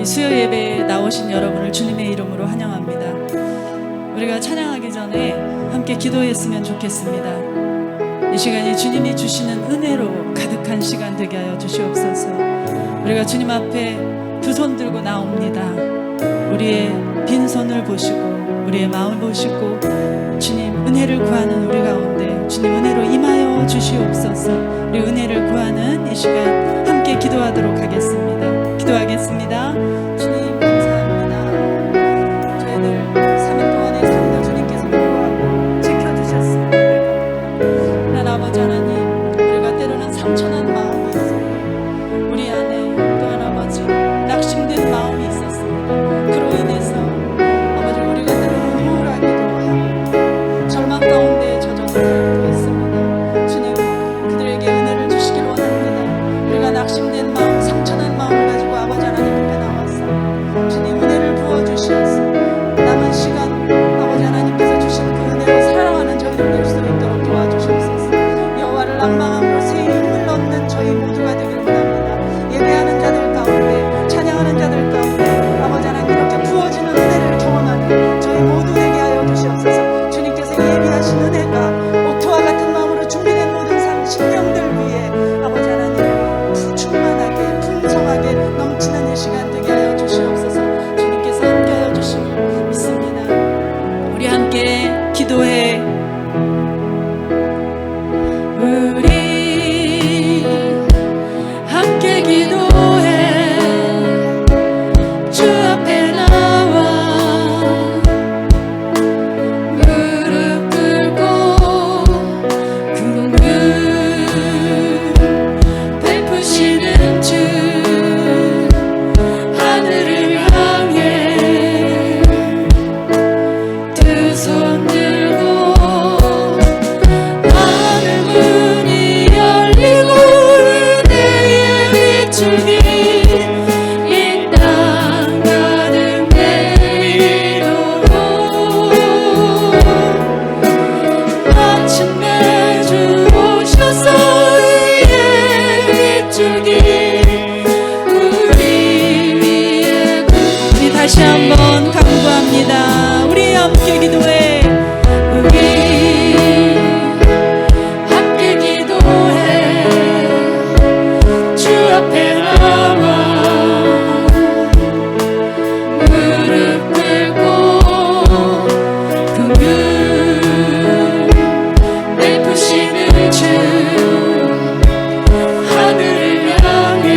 이 수요 예배에 나오신 여러분을 주님의 이름으로 환영합니다. 우리가 찬양하기 전에 함께 기도했으면 좋겠습니다. 이 시간이 주님이 주시는 은혜로 가득한 시간 되게 하여 주시옵소서. 우리가 주님 앞에 두 손 들고 나옵니다. 우리의 빈손을 보시고 우리의 마음을 보시고 주님 은혜를 구하는 우리 가운데 주님 은혜로 임하여 주시옵소서. 우리 은혜를 구하는 이 시간 함께 기도하도록 하겠습니다. 기도하겠습니다. 주님 감사합니다. 저희들 3일 동안의 삶을 주님께서 보호하고 지켜주셨습니다. 하나님 아버지 하나님, 우리가 때로는 상처난 마음이 있습니다. 우리 안에 또한 아버지 낙심된 마음이 있었습니다. 그로 인해서 아버지 우리가 때로는 우울하기도 하고 절망 가운데 젖어서 살기도 했습니다. 주님 그들에게 은혜를 주시길 원합니다. 우리가 낙심된 마음, 상처난 마음을 가지고 아버지 하나님 앞에 나왔어 주님 은혜를 부어주시옵소서. 남은 시간 아버지 하나님께서 주신 그 은혜로 살아가는 저희들 될 수 있도록 도와주시옵소서. 여호와를 낭망함으로 새 힘을 얻는 저희 모두가 되기를 원합니다. 예배하는 자들 가운데 찬양하는 자들 가운데 아버지 하나님 이렇게 부어지는 은혜를 경험하는 저희 모두 되게 하여 주시옵소서. 주님께서 예비하신 은혜가 옥토와 같은 마음으로 준비된 모든 삶 신령들 위해 아버지 하나님 충만하게 풍성하게 넘치는 이 시간 되게 하여 주시옵소서. 주님께서 함께 하여 주심을 믿습니다. 우리 함께 기도해. 우리 함께 기도해. 주 앞에 나와 무릎 꿇고 긍휼 베푸시는 주 하늘을 향해 두 손 들고 하늘 문이 열리고 은혜의 빛줄기 이 땅 가득 내리도록 마침내 주 오셔서 의의 빛줄기 우리 위에 우리 다시 한번 강구합니다. 우리 함께 기도해. 우리 함께 기도해. 주 앞에 나와 무릎 꿇고 긍휼 베푸시는 주 하늘을 향해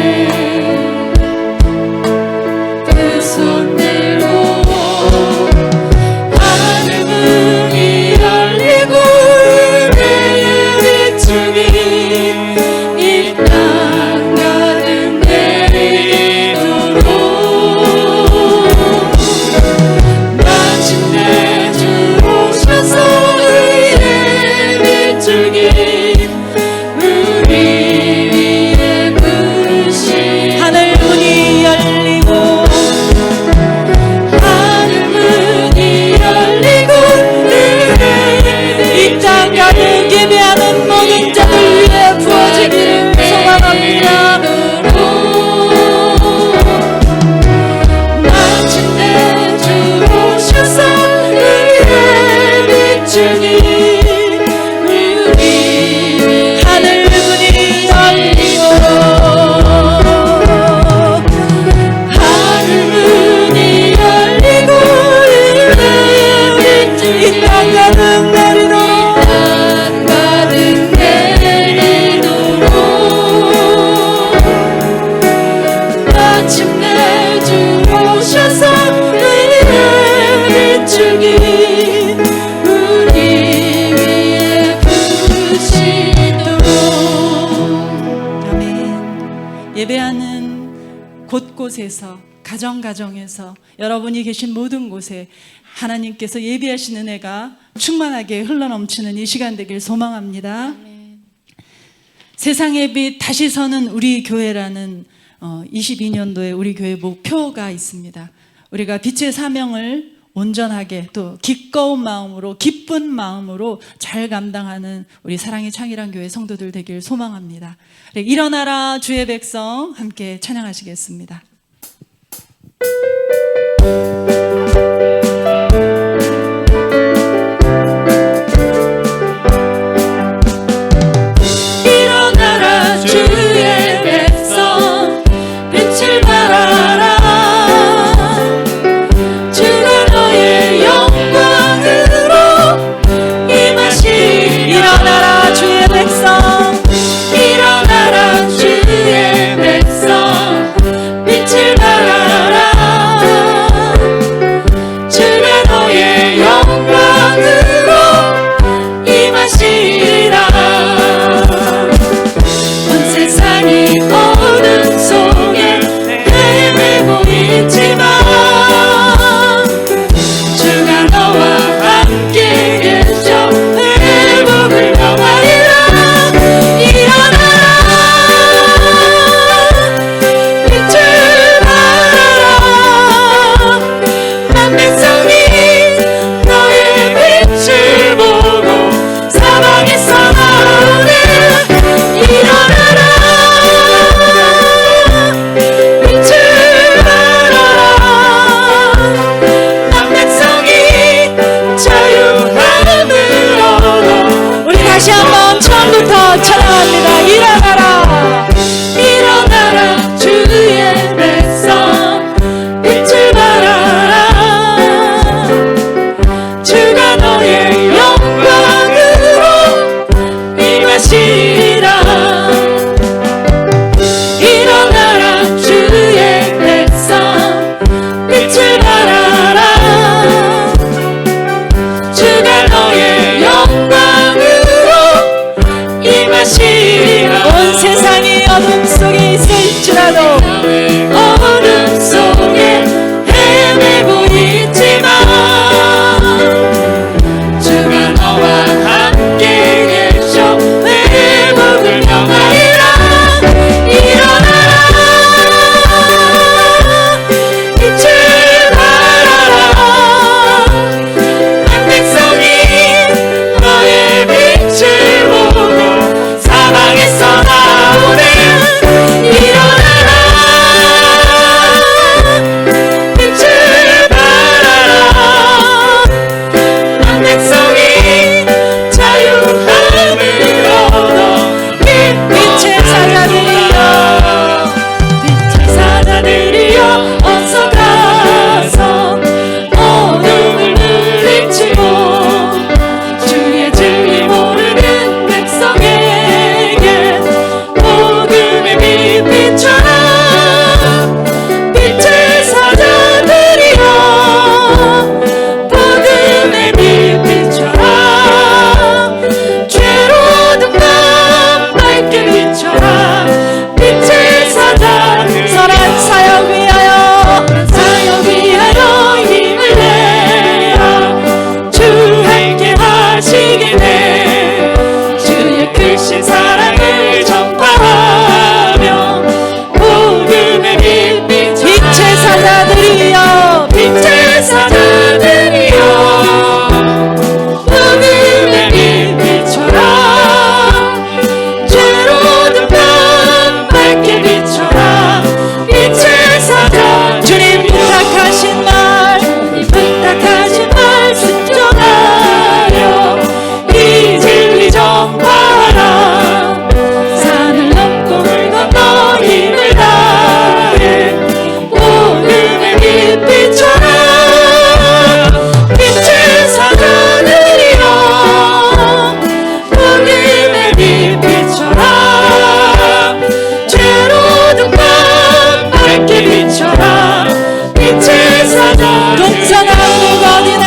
두 손 들고 하늘 문이 열리고 은혜의 빛줄기 이 땅 가득 내리도록 마침내 주 오셔서 의의 빛줄기 우리 위에 부르시 하늘 문이 열리고 하늘 문이 열리고 이 땅 가득 예배하는 모든 자들 위해 부어지기를 소망합니다. 마침내 주 오셔서 의의 빛줄기 우리 하늘 문이 열리고 하늘 문이 열리고 은혜의 빛줄기 이 땅 가득 내리도록 마침내 주 오셔서 의의 빛줄기 우리 위에 부으시도록. 아멘. 예배하는 곳곳에서 가정에서 여러분이 계신 모든 곳에 하나님께서 예비하신 은혜가 충만하게 흘러넘치는 이 시간 되길 소망합니다. 세상의 빛 다시 서는 우리 교회라는 22년도에 우리 교회 목표가 있습니다. 우리가 빛의 사명을 온전하게 또 기꺼운 마음으로 기쁜 마음으로 잘 감당하는 우리 사랑의 창일한 교회 성도들 되길 소망합니다. 일어나라 주의 백성 함께 찬양하시겠습니다. 일어나라 주의 백성 빛을 발하라 주가 너의 영광으로 임하시 일어나라 주의 백성 일어나라 주의 백성 빛을 발하라 주가 너의 영광으로 임하시리라 온 세상이 어둠 속에 헤매고 있지만 주가 너와 함께 계셔 회복을 명하리라 일어나라 빛을 발하라 만 백성이 너의 빛을 보고 사방에서 나오네 일어나라 빛을 발하라 만 백성이 자유함을 얻어 우리 다시 한번 처음부터 찬양합니다. 일어나라 일어나라 주의 백성 빛을 발하라 주가 너의 영광으로 임하시리라 일어나라 주의 백성 빛을 발하라 주가 너의 영광으로 임하시리라 온 세상이 어둠 속에 있을지라도 어둠 속에 헤매고 있지만 주가 너와 함께 계셔 회복을 명하리라 일어나라 빛을 발하라 만 백성이 너의 빛을 보고 사방에서 나오네 일어나라 빛을 발하라 만 백성이 자유함을 얻어 빛의 사자들이여 빛의 사자들이여 어서 가서 어둠을 물리치고 주의 진리 모르는 백성에게 복음의 빛 비춰라 빛의 사자들이여 복음의 빛 비춰라 죄로운 밤 밝게 비춰라 빛의 사자 선한 사역 위하여 힘을 내라 주 함께 하시기네 주의 크신 사랑을 전파하며 복음의 빛 빛의 사자들이여 빛의 사자들이여 복음의 빛 비춰라 죄로운 밤 밝게 비춰라 빛의 사자 주님 부탁하신 말 순종하여 이 진리 전파하라 산을 넘고 물 건너 힘을 다해 복음의 빛 비춰라 빛의 사자들이여 복음의 빛 비춰라 죄로운 밤 밝게 비춰라 빛의 사자 동서남북 어디나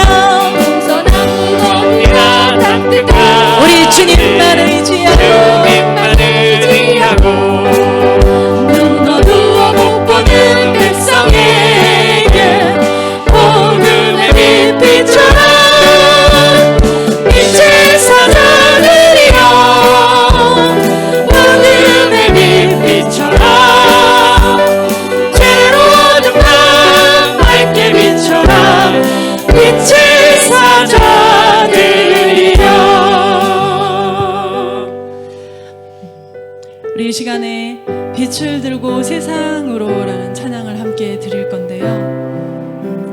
당들까 우리 주님만 의지하고 눈 어두워 못 보는 백성에게 복음의 빛 비춰라 빛의 사자들이여 복음의 빛 비춰라 죄로운 밤 밝게 비춰라 빛의 사자들이여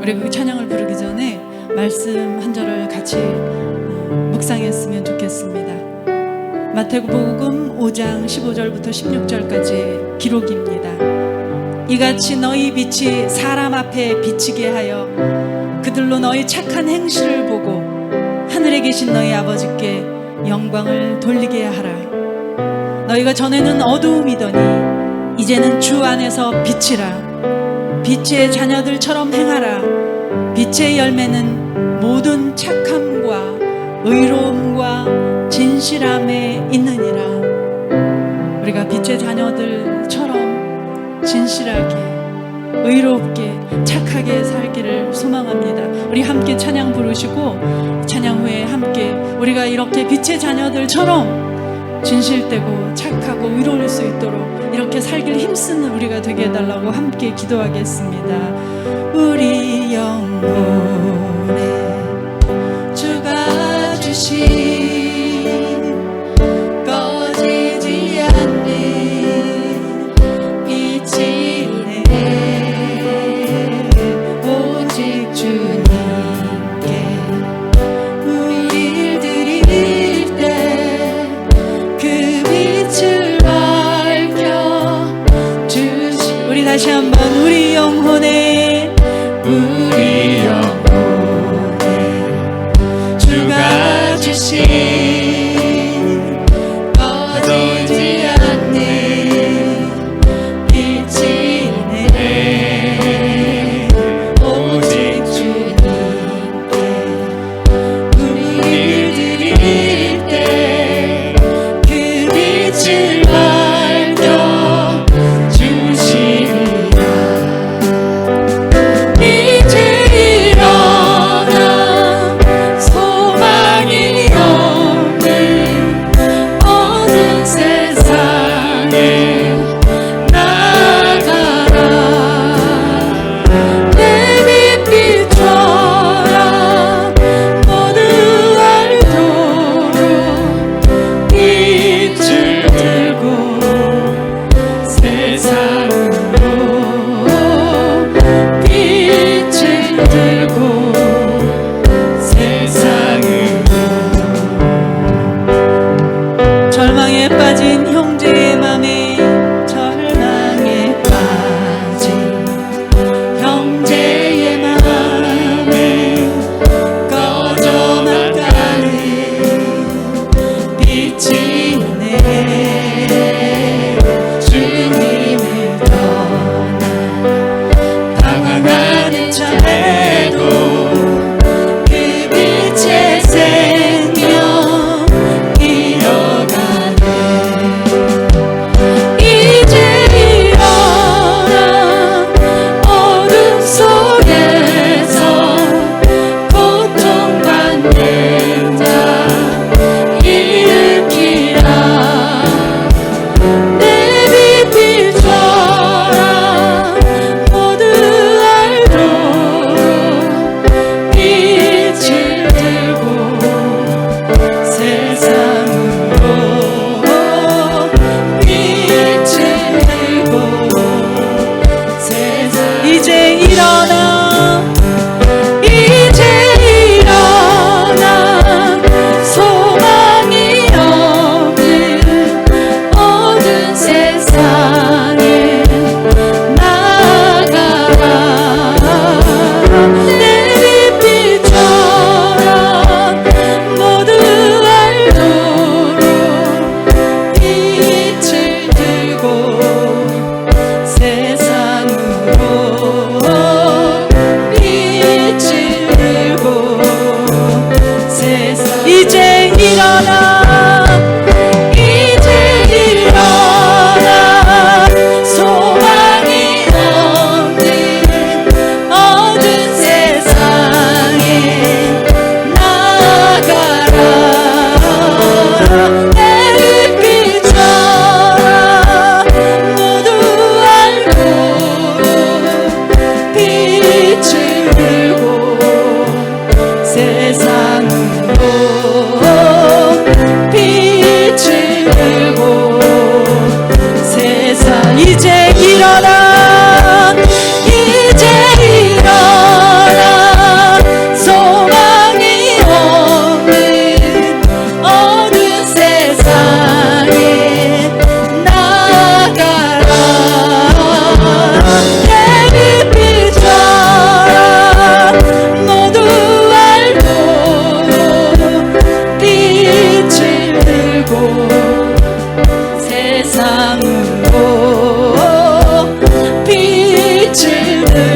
우리 그 찬양을 부르기 전에 말씀 한 절을 같이 묵상했으면 좋겠습니다. 마태복음 5장 15절부터 16절까지 기록입니다. 이같이 너희 빛이 사람 앞에 비치게 하여 그들로 너희 착한 행실을 보고 하늘에 계신 너희 아버지께 영광을 돌리게 하라. 너희가 전에는 어두움이더니 이제는 주 안에서 빛이라. 빛의 자녀들처럼 행하라. 빛의 열매는 모든 착함과 의로움과 진실함에 있느니라. 우리가 빛의 자녀들처럼 진실하게 의롭게 착하게 살기를 소망합니다. 우리 함께 찬양 부르시고 찬양 후에 함께 우리가 이렇게 빛의 자녀들처럼 진실되고 착하고 의로울 수 있도록 이렇게 살길 힘쓰는 우리가 되게 해달라고 함께 기도하겠습니다. 우리 영혼에 주가 주신 꺼지지 않는 빛이 있네. 오직 주님께 우릴 드릴 때 그 빛을 밝혀 주시. 우리 다시 한번 우리 영혼에 주가 주신 꺼지지 않는 빛이 있네. 오직 주님께 우리를 드릴 때 그 빛을 밝혀 주시리라. 빛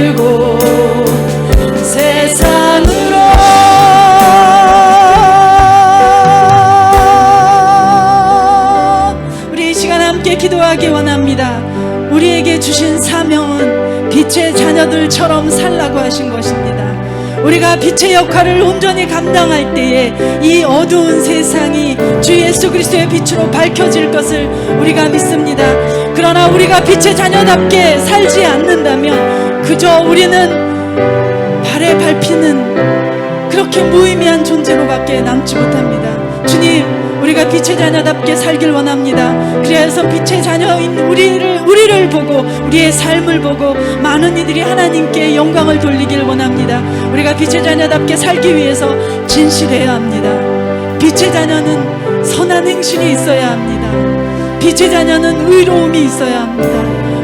들고 세상으로 우리 이 시간 함께 기도하기 원합니다. 우리에게 주신 사명은 빛의 자녀들처럼 살라고 하신 것입니다. 우리가 빛의 역할을 온전히 감당할 때에 이 어두운 세상이 주 예수 그리스도의 빛으로 밝혀질 것을 우리가 믿습니다. 그러나 우리가 빛의 자녀답게 살지 않는다면 그저 우리는 발에 밟히는 그렇게 무의미한 존재로밖에 남지 못합니다. 주님, 우리가 빛의 자녀답게 살길 원합니다. 그래서 빛의 자녀인 우리를 보고 우리의 삶을 보고 많은 이들이 하나님께 영광을 돌리길 원합니다. 우리가 빛의 자녀답게 살기 위해서 진실해야 합니다. 빛의 자녀는 선한 행실이 있어야 합니다. 빛의 자녀는 의로움이 있어야 합니다.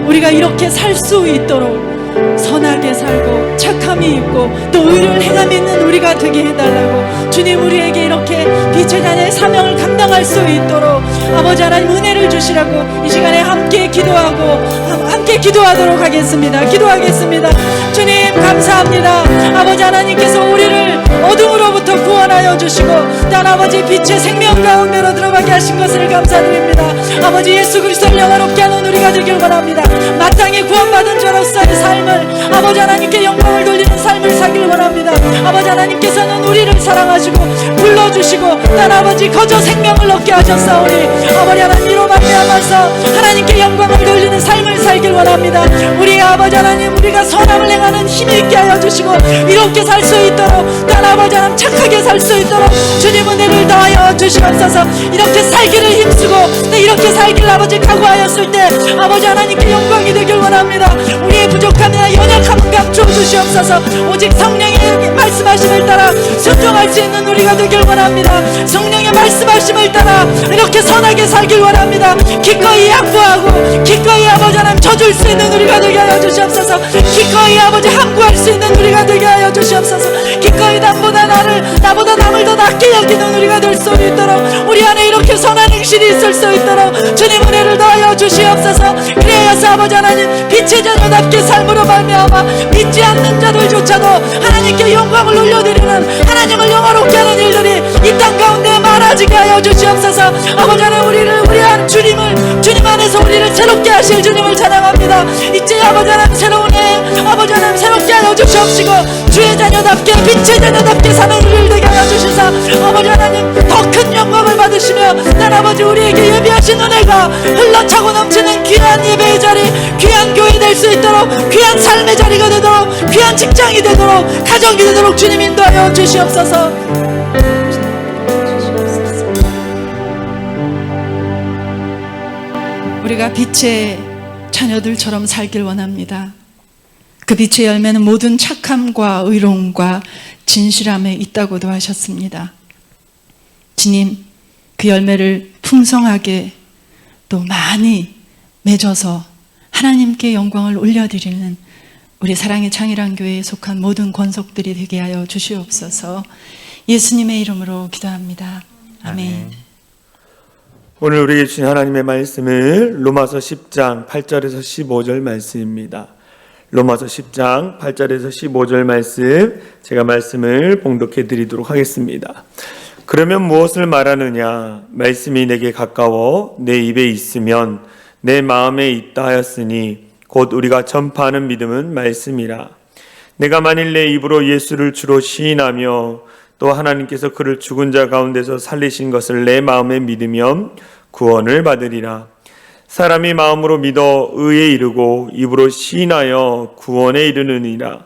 우리가 이렇게 살 수 있도록 선하게 살고 착함이 있고 또 의를 행함이 있는 우리가 되게 해달라고 주님, 우리에게 이렇게 빛의 자녀의 사명을 감당할 수 있도록 아버지 하나님 은혜를 주시라고 이 시간에 함께 기도하도록 하겠습니다. 기도하겠습니다. 주님 감사합니다. 아버지 하나님께서 우리를 어둠으로부터 구원하여 주시고 단 아버지 빛의 생명 가운데로 들어가게 하신 것을 감사드립니다. 아버지 예수 그리스도를 영화롭게 하는 우리가 되길 원합니다. 마땅히 구원받은 자로서의 삶을 아버지 하나님께 영광을 돌리는 삶을 살길 원합니다. 아버지 하나님께서는 우리를 사랑하시고 불러주시고 단 아버지 거저 생명을 얻게 하셨사오니 아버지 하나님 이로 말미암아서 하나님께 영광을 돌리는 삶을 살길 원합니다. 우리 아버지 하나님, 우리가 선함을 행하는 힘이 있게 하여 주시고 이롭게 살 수 있도록 단 아버지 하나님 착하게 살 수 있도록 주님 은혜를 더하여 주시옵소서. 이렇게 살기를 힘쓰고 이렇게 살기를 아버지 각오하였을 때 아버지 하나님께 영광이 되길 원합니다. 우리의 부족함이나 연약함은 감추어 주시옵소서. 오직 성령의 말씀하심을 따라 순종할 수 있는 우리가 되길 원합니다. 성령의 말씀하심을 따라 이렇게 선하게 살길 원합니다. 기꺼이 양보하고 기꺼이 아버지 하나님 져줄 수 있는 우리가 되게 하여 주시옵소서. 기꺼이 아버지 함구할 수 있는 우리가 되게 하여 주시옵소서. 기꺼이 나보다 남을 더 낫게 여기는 우리가 될 수 있도록 우리 안에 이렇게 선한 행실이 있을 수 있도록 주님 은혜를 더하여 주시옵소서. 그래야서 아버지 하나님 빛의 자녀답게 삶으로 말미암아 믿지 않는 자들조차도 하나님께 영광을 올려드리는 하나님을 영화롭게 하는 일들이 이 땅 가운데 많아지게 하여 주시옵소서. 아버지 하나님 우리 안 주님 안에서 우리를 새롭게 하실 주님을 찬양합니다. 이제 아버지 하나님 새로운 아버지 하나님 새롭게 하여 주시옵시고 주의 자녀답게 빛의 자녀답게 사는 우리를 되게 하여 주시사 아버지 하나님 더 큰 영광을 받으시며 난 아버지 우리에게 예비하신 은혜가 흘러차고 넘치는 귀한 예배의 자리, 귀한 교회 될 수 있도록 귀한 삶의 자리가 되도록 귀한 직장이 되도록 가정이 되도록 주님 인도하여 주시옵소서. 우리가 빛의 자녀들처럼 살길 원합니다. 그 빛의 열매는 모든 착함과 의로움과 진실함에 있다고도 하셨습니다. 주님, 그 열매를 풍성하게 또 많이 맺어서 하나님께 영광을 올려드리는 우리 사랑의 창일한 교회에 속한 모든 권속들이 되게 하여 주시옵소서. 예수님의 이름으로 기도합니다. 아멘. 오늘 우리에게 주신 하나님의 말씀을 로마서 10장 8절에서 15절 말씀입니다. 로마서 10장 8절에서 15절 말씀, 제가 말씀을 봉독해 드리도록 하겠습니다. 그러면 무엇을 말하느냐? 말씀이 내게 가까워 내 입에 있으면 내 마음에 있다 하였으니 곧 우리가 전파하는 믿음은 말씀이라. 내가 만일 내 입으로 예수를 주로 시인하며 또 하나님께서 그를 죽은 자 가운데서 살리신 것을 내 마음에 믿으면 구원을 받으리라. 사람이 마음으로 믿어 의에 이르고 입으로 시인하여 구원에 이르느니라.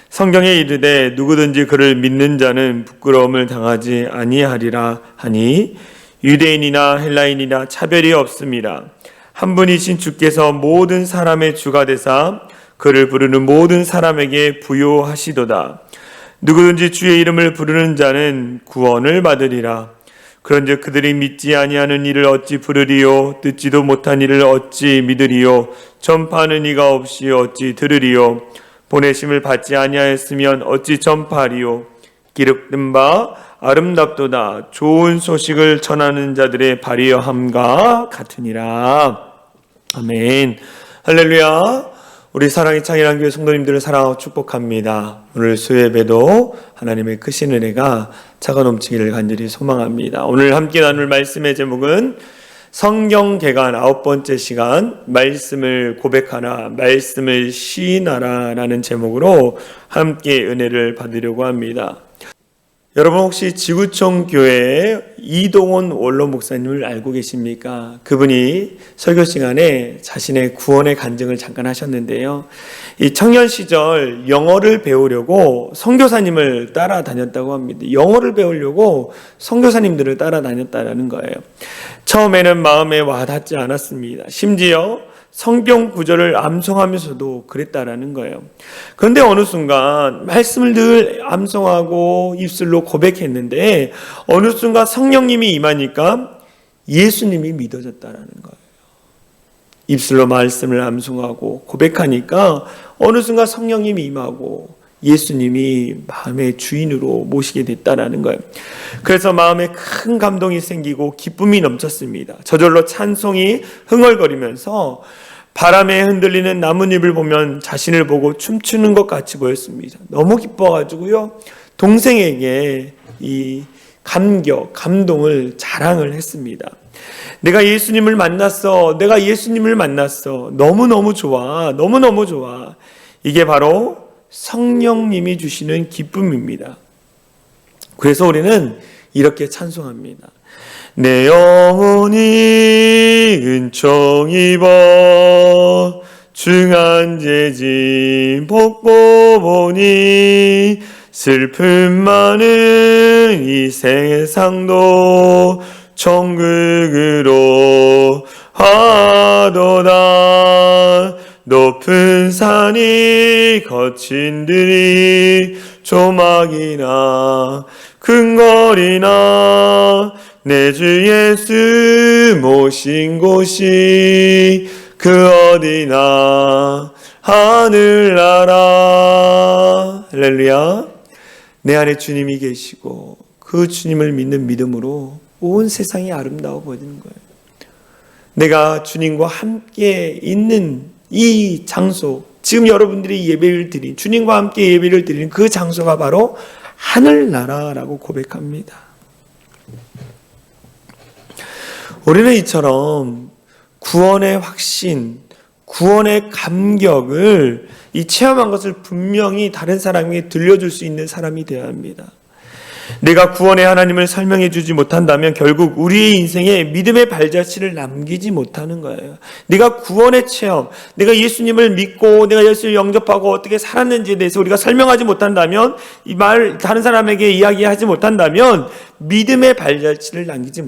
성경에 이르되 누구든지 그를 믿는 자는 부끄러움을 당하지 아니하리라 하니 유대인이나 헬라인이나 차별이 없습니다. 한 분이신 주께서 모든 사람의 주가 되사 그를 부르는 모든 사람에게 부요하시도다. 누구든지 주의 이름을 부르는 자는 구원을 받으리라. 그런즉 그들이 믿지 아니하는 이를 어찌 부르리요? 듣지도 못한 이를 어찌 믿으리요? 전파하는 이가 없이 어찌 들으리요? 보내심을 받지 아니하였으면 어찌 전파하리요? 기록된 바 아름답도다. 좋은 소식을 전하는 자들의 발이여함과 같으니라. 아멘. 할렐루야. 우리 사랑의 창일한 교회 성도님들을 사랑하고 축복합니다. 오늘 수요예배도 하나님의 크신 은혜가 차가 넘치기를 간절히 소망합니다. 오늘 함께 나눌 말씀의 제목은 성경 개관 9번째 시간, 말씀을 고백하라, 말씀을 시인하라 라는 제목으로 함께 은혜를 받으려고 합니다. 여러분 혹시 지구촌 교회의 이동원 원로 목사님을 알고 계십니까? 그분이 설교 시간에 자신의 구원의 간증을 잠깐 하셨는데요. 이 청년 시절 영어를 배우려고 선교사님을 따라다녔다고 합니다. 영어를 배우려고 선교사님들을 따라다녔다는 거예요. 처음에는 마음에 와닿지 않았습니다. 심지어 성경 구절을 암송하면서도 그랬다라는 거예요. 그런데 어느 순간 말씀을 늘 암송하고 입술로 고백했는데 어느 순간 성령님이 임하니까 예수님이 믿어졌다라는 거예요. 입술로 말씀을 암송하고 고백하니까 어느 순간 성령님이 임하고 예수님이 마음의 주인으로 모시게 됐다라는 거예요. 그래서 마음에 큰 감동이 생기고 기쁨이 넘쳤습니다. 저절로 찬송이 흥얼거리면서 바람에 흔들리는 나뭇잎을 보면 자신을 보고 춤추는 것 같이 보였습니다. 너무 기뻐가지고요. 동생에게 이 감동을 자랑을 했습니다. 내가 예수님을 만났어. 내가 예수님을 만났어. 너무너무 좋아. 너무너무 좋아. 이게 바로 성령님이 주시는 기쁨입니다. 그래서 우리는 이렇게 찬송합니다. 내 영혼이 은총 입어 중한 재짐 복보 보니 슬픔 많은 이 세상도 천국으로 하도다. 높은 산이 거친 들이 조막이나 큰 거리나 내 주 예수 모신 곳이 그 어디나 하늘나라. 할렐루야. 내 안에 주님이 계시고 그 주님을 믿는 믿음으로 온 세상이 아름다워 보이는 거예요. 내가 주님과 함께 있는 이 장소, 지금 여러분들이 예배를 드린, 주님과 함께 예배를 드리는 그 장소가 바로 하늘나라라고 고백합니다. 우리는 이처럼 구원의 확신, 구원의 감격을 이 체험한 것을 분명히 다른 사람에게 들려줄 수 있는 사람이 되어야 합니다. 내가 구원의 하나님을 설명해 주지 못한다면 결국 우리의 인생에 믿음의 발자취를 남기지 못하는 거예요. 내가 구원의 체험, 내가 예수님을 믿고 내가 예수를 영접하고 어떻게 살았는지에 대해서 우리가 설명하지 못한다면, 이 말 다른 사람에게 이야기하지 못한다면 믿음의 발자취를 남기지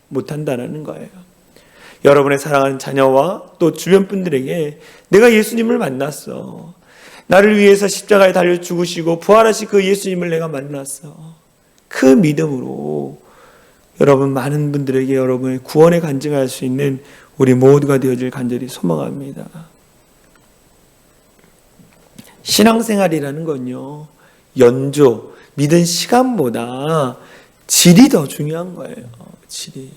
못한다는 거예요. 여러분의 사랑하는 자녀와 또 주변 분들에게 내가 예수님을 만났어. 나를 위해서 십자가에 달려 죽으시고 부활하신 그 예수님을 내가 만났어. 그 믿음으로 여러분 많은 분들에게 여러분의 구원에 간증할 수 있는 우리 모두가 되어질 간절히 소망합니다. 신앙생활이라는 건요, 연조, 믿은 시간보다 질이 더 중요한 거예요. 질이.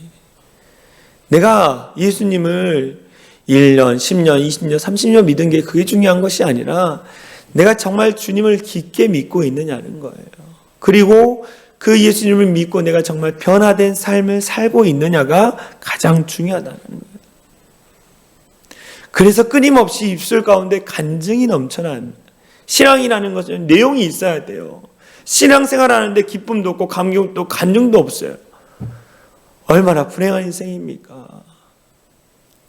내가 예수님을 1년, 10년, 20년, 30년 믿은 게 그게 중요한 것이 아니라 내가 정말 주님을 깊게 믿고 있느냐는 거예요. 그리고 그 예수님을 믿고 내가 정말 변화된 삶을 살고 있느냐가 가장 중요하다는 거예요. 그래서 끊임없이 입술 가운데 간증이 넘쳐난 신앙이라는 것은 내용이 있어야 돼요. 신앙생활 하는데 기쁨도 없고 감격도 없고 간증도 없어요. 얼마나 불행한 인생입니까?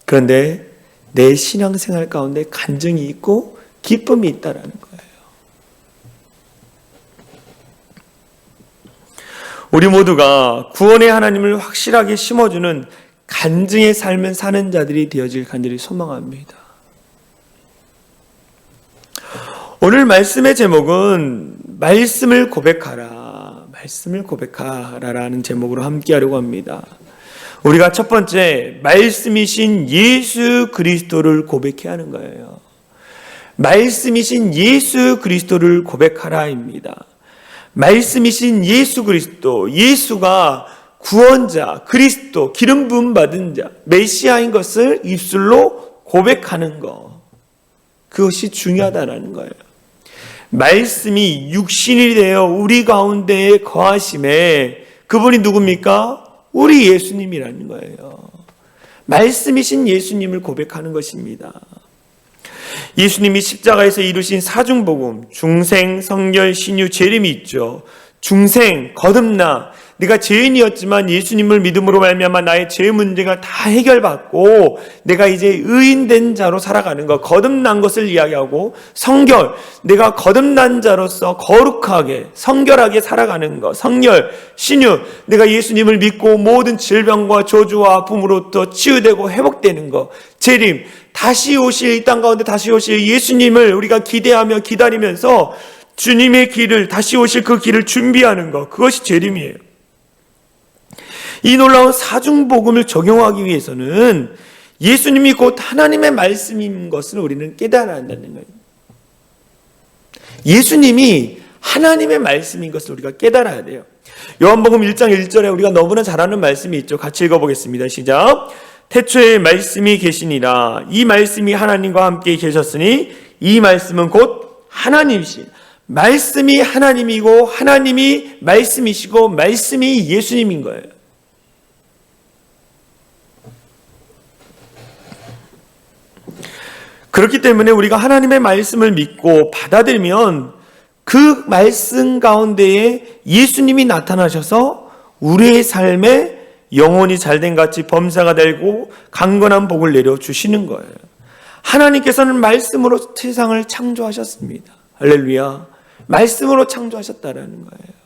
그런데 내 신앙생활 가운데 간증이 있고 기쁨이 있다라는 거예요. 우리 모두가 구원의 하나님을 확실하게 심어주는 간증의 삶을 사는 자들이 되어질 간절히 소망합니다. 오늘 말씀의 제목은 말씀을 고백하라, 말씀을 고백하라라는 제목으로 함께 하려고 합니다. 우리가 첫 번째 말씀이신 예수 그리스도를 고백해야 하는 거예요. 말씀이신 예수 그리스도를 고백하라입니다. 말씀이신 예수 그리스도, 예수가 구원자, 그리스도, 기름 부음 받은 자, 메시아인 것을 입술로 고백하는 것. 그것이 중요하다는 거예요. 말씀이 육신이 되어 우리 가운데에 거하심에 그분이 누굽니까? 우리 예수님이라는 거예요. 말씀이신 예수님을 고백하는 것입니다. 예수님이 십자가에서 이루신 사중복음, 중생, 성결, 신유, 재림이 있죠. 중생, 거듭나. 내가 죄인이었지만 예수님을 믿음으로 말미암아 나의 죄 문제가 다 해결받고 내가 이제 의인된 자로 살아가는 것, 거듭난 것을 이야기하고, 성결, 내가 거듭난 자로서 거룩하게 성결하게 살아가는 것, 성결, 신유, 내가 예수님을 믿고 모든 질병과 저주와 아픔으로부터 치유되고 회복되는 것, 재림, 다시 오실, 이 땅 가운데 다시 오실 예수님을 우리가 기대하며 기다리면서 주님의 길을, 다시 오실 그 길을 준비하는 것, 그것이 재림이에요. 이 놀라운 사중복음을 적용하기 위해서는 예수님이 곧 하나님의 말씀인 것을 우리는 깨달아야 한다는 거예요. 예수님이 하나님의 말씀인 것을 우리가 깨달아야 돼요. 요한복음 1장 1절에 우리가 너무나 잘 아는 말씀이 있죠. 같이 읽어보겠습니다. 시작. 태초에 말씀이 계시니라. 이 말씀이 하나님과 함께 계셨으니 이 말씀은 곧 하나님이시. 말씀이 하나님이고 하나님이 말씀이시고 말씀이 예수님인 거예요. 그렇기 때문에 우리가 하나님의 말씀을 믿고 받아들이면 그 말씀 가운데에 예수님이 나타나셔서 우리의 삶에 영혼이 잘된 같이 범사가 되고 강건한 복을 내려주시는 거예요. 하나님께서는 말씀으로 세상을 창조하셨습니다. 할렐루야. 말씀으로 창조하셨다라는 거예요.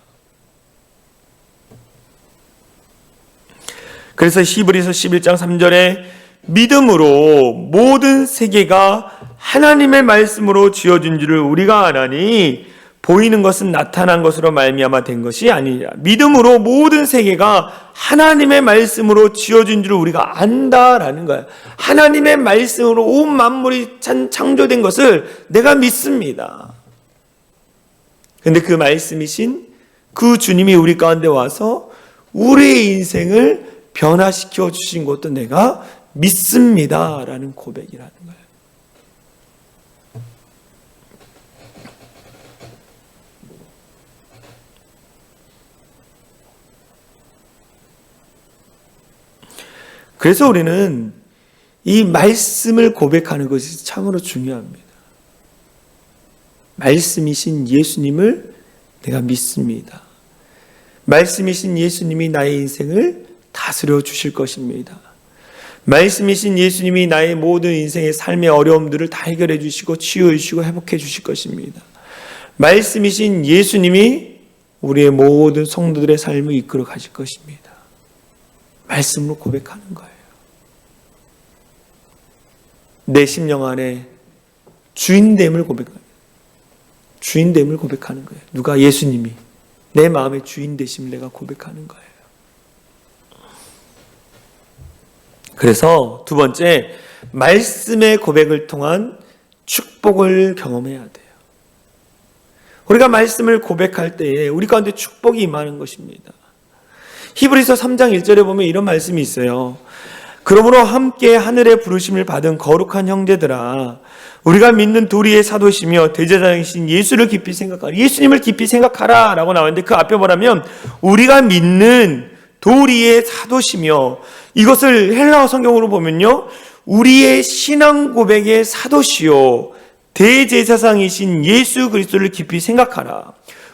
그래서 히브리서 11장 3절에 믿음으로 모든 세계가 하나님의 말씀으로 지어진 줄을 우리가 아나니 보이는 것은 나타난 것으로 말미암아 된 것이 아니니라. 믿음으로 모든 세계가 하나님의 말씀으로 지어진 줄을 우리가 안다라는 거예요. 하나님의 말씀으로 온 만물이 창조된 것을 내가 믿습니다. 그런데 그 말씀이신 그 주님이 우리 가운데 와서 우리의 인생을 변화시켜 주신 것도 내가 믿습니다라는 고백이라는 거예요. 그래서 우리는 이 말씀을 고백하는 것이 참으로 중요합니다. 말씀이신 예수님을 내가 믿습니다. 말씀이신 예수님이 나의 인생을 다스려 주실 것입니다. 말씀이신 예수님이 나의 모든 인생의 삶의 어려움들을 다 해결해 주시고 치유해 주시고 회복해 주실 것입니다. 말씀이신 예수님이 우리의 모든 성도들의 삶을 이끌어 가실 것입니다. 말씀으로 고백하는 거예요. 내 심령 안에 주인됨을 고백하는 거예요. 주인됨을 고백하는 거예요. 누가? 예수님이 내 마음의 주인 되심을 내가 고백하는 거예요. 그래서 두 번째, 말씀의 고백을 통한 축복을 경험해야 돼요. 우리가 말씀을 고백할 때에 우리 가운데 축복이 임하는 것입니다. 히브리서 3장 1절에 보면 이런 말씀이 있어요. 그러므로 함께 하늘의 부르심을 받은 거룩한 형제들아, 우리가 믿는 도리의 사도시며 대제사장이신 예수를 깊이 생각하라. 예수님을 깊이 생각하라 라고 나오는데 그 앞에 뭐라면 우리가 믿는 도리의 사도시며, 이것을 헬라어 성경으로 보면요, 우리의 신앙 고백의 사도시요 대제사장이신 예수 그리스도를 깊이 생각하라.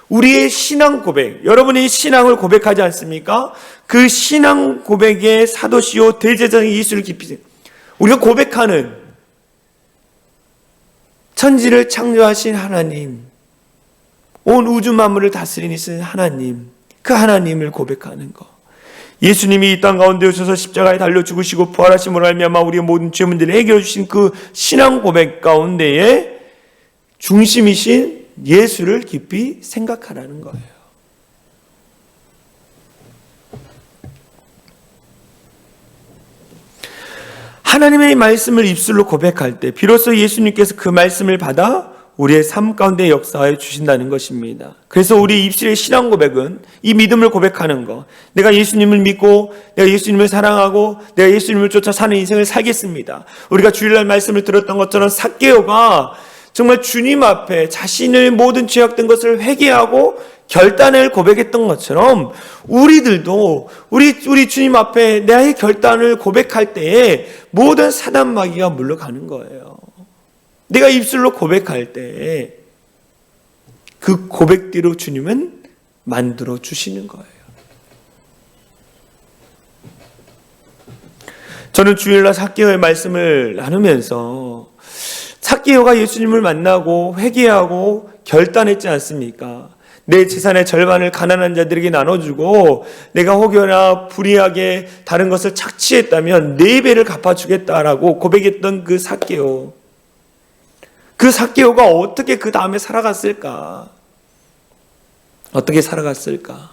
우리의 신앙 고백, 여러분이 신앙을 고백하지 않습니까? 그 신앙 고백의 사도시요 대제사장 예수를 깊이 생각하라. 우리가 고백하는 천지를 창조하신 하나님, 온 우주 만물을 다스리는 하나님, 그 하나님을 고백하는 것. 예수님이 이 땅 가운데 오셔서 십자가에 달려 죽으시고 부활하심으로 말미암아 우리의 모든 죄 문제를 해결해 주신 그 신앙 고백 가운데에 중심이신 예수를 깊이 생각하라는 거예요. 하나님의 말씀을 입술로 고백할 때 비로소 예수님께서 그 말씀을 받아 우리의 삶 가운데 역사해 주신다는 것입니다. 그래서 우리 입술의 신앙 고백은 이 믿음을 고백하는 것. 내가 예수님을 믿고 내가 예수님을 사랑하고 내가 예수님을 쫓아 사는 인생을 살겠습니다. 우리가 주일날 말씀을 들었던 것처럼 삭개오가 정말 주님 앞에 자신의 모든 죄악된 것을 회개하고 결단을 고백했던 것처럼 우리들도 우리 주님 앞에 나의 결단을 고백할 때에 모든 사단 마귀가 물러가는 거예요. 내가 입술로 고백할 때 그 고백대로 주님은 만들어 주시는 거예요. 저는 주일날 삭개오의 말씀을 나누면서 삭개오가 예수님을 만나고 회개하고 결단했지 않습니까? 내 재산의 절반을 가난한 자들에게 나눠주고 내가 혹여나 불의하게 다른 것을 착취했다면 4배를 갚아주겠다라고 고백했던 그 삭개오. 그 삭개오가 어떻게 그 다음에 살아갔을까? 어떻게 살아갔을까?